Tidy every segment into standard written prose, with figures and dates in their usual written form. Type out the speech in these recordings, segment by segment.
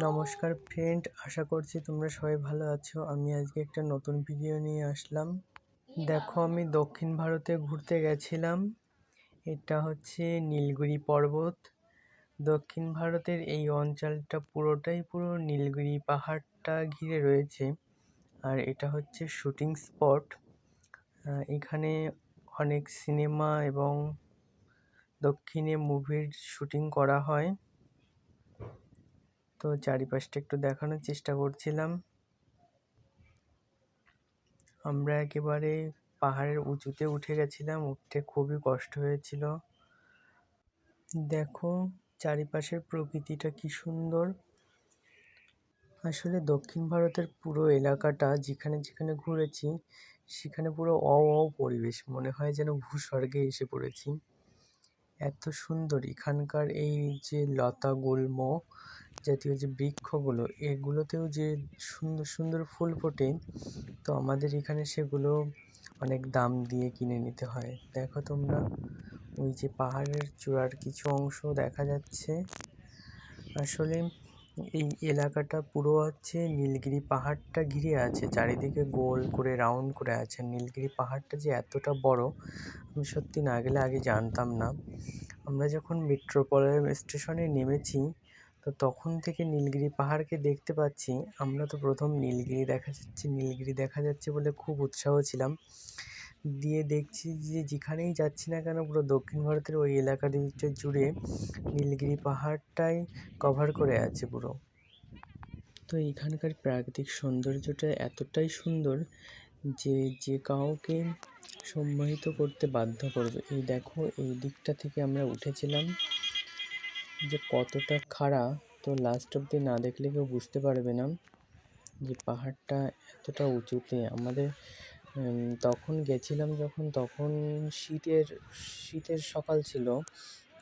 নমস্কার ফ্রেন্ড, আশা করছি তোমরা সবাই ভালো আছো। আমি আজকে একটা নতুন ভিডিও নিয়ে আসলাম। দেখো, আমি দক্ষিণ ভারতে ঘুরতে গেছিলাম। এটা হচ্ছে নীলগিরি পর্বত। দক্ষিণ ভারতের এই অঞ্চলটা পুরোটাই নীলগিরি পাহাড়টা ঘিরে রয়েছে। আর এটা হচ্ছে শুটিং স্পট। এখানে অনেক সিনেমা এবং দক্ষিণে মুভির শুটিং করা হয়। তো চারিপাশটা একটু দেখানোর চেষ্টা করছিলাম। আমরা একেবারে পাহাড়ের উঁচুতে উঠে গেছিলাম, উঠতে খুবই কষ্ট হয়েছিল। দেখো চারিপাশের প্রকৃতিটা কি সুন্দর। আসলে দক্ষিণ ভারতের পুরো এলাকাটা যেখানে যেখানে ঘুরেছি সেখানে পুরো পরিবেশ, মনে হয় যেন ভূস্বর্গে এসে পড়েছি। এত সুন্দর এখানকার এই যে লতা গুল্ম জাতীয় যে বৃক্ষগুলো, এগুলোতেও যে সুন্দর সুন্দর ফুল ফোটে। তো আমাদের এখানে সেগুলো অনেক দাম দিয়ে কিনে নিতে হয়। দেখো তোমরা, ওই যে পাহাড়ের চূড়ার কিছু অংশ দেখা যাচ্ছে। আসলে এই এলাকাটা পুরো হচ্ছে নীলগিরি পাহাড়টা ঘিরে আছে, চারিদিকে গোল করে রাউন্ড করে আছে। নীলগিরি পাহাড়টা যে এতটা বড় আমি সত্যি না গেলে আগে জানতাম না। আমরা যখন মেট্রোপলিটন স্টেশনে নেমেছি তো তখন থেকে নীলগিরি পাহাড়কে দেখতে পাচ্ছি। আমরা তো প্রথম নীলগিরি দেখা যাচ্ছে বলে খুব উৎসাহ ছিলাম। দিয়ে দেখছি যে যেখানেই যাচ্ছি না কেন পুরো দক্ষিণ ভারতের ওই এলাকাটা জুড়ে নীলগিরি পাহাড়টাই কভার করে আছে পুরো। তো এখানকার প্রাকৃতিক সৌন্দর্যটা এতটাই সুন্দর যে যে কাউকে সম্মোহিত করতে বাধ্য করবে। এই দেখো, এই দিকটা থেকে আমরা উঠেছিলাম যে কতটা খাড়া, তো লাস্ট অব্দি না দেখলে কেউ বুঝতে পারবে না যে পাহাড়টা এতটা উঁচুতে। আমাদের তখন গেছিলাম তখন শীতের সকাল ছিল,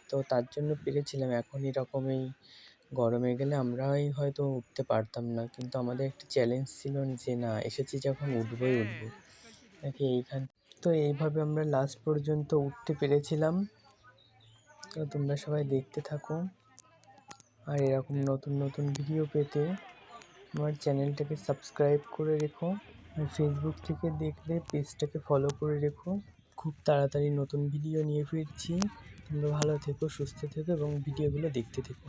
তো তার জন্য পেরেছিলাম। এখন এরকমই গরমে গেলে আমরাই হয়তো উঠতে পারতাম না, কিন্তু আমাদের একটা চ্যালেঞ্জ ছিল যে না, এসেছি যখন উঠবো নাকি তো এইভাবে আমরা লাস্ট পর্যন্ত উঠতে পেরেছিলাম। তো তোমরা সবাই দেখতে থাকো, আর এরকম নতুন নতুন ভিডিও পেতে আমার চ্যানেলটাকে সাবস্ক্রাইব করে রেখো। আর ফেসবুক থেকে দেখলে পেজটাকে ফলো করে রেখো। খুব তাড়াতাড়ি নতুন ভিডিও নিয়ে ফিরছি। তোমরা ভালো থেকো, সুস্থ থেকো এবং ভিডিওগুলো দেখতে থেকো।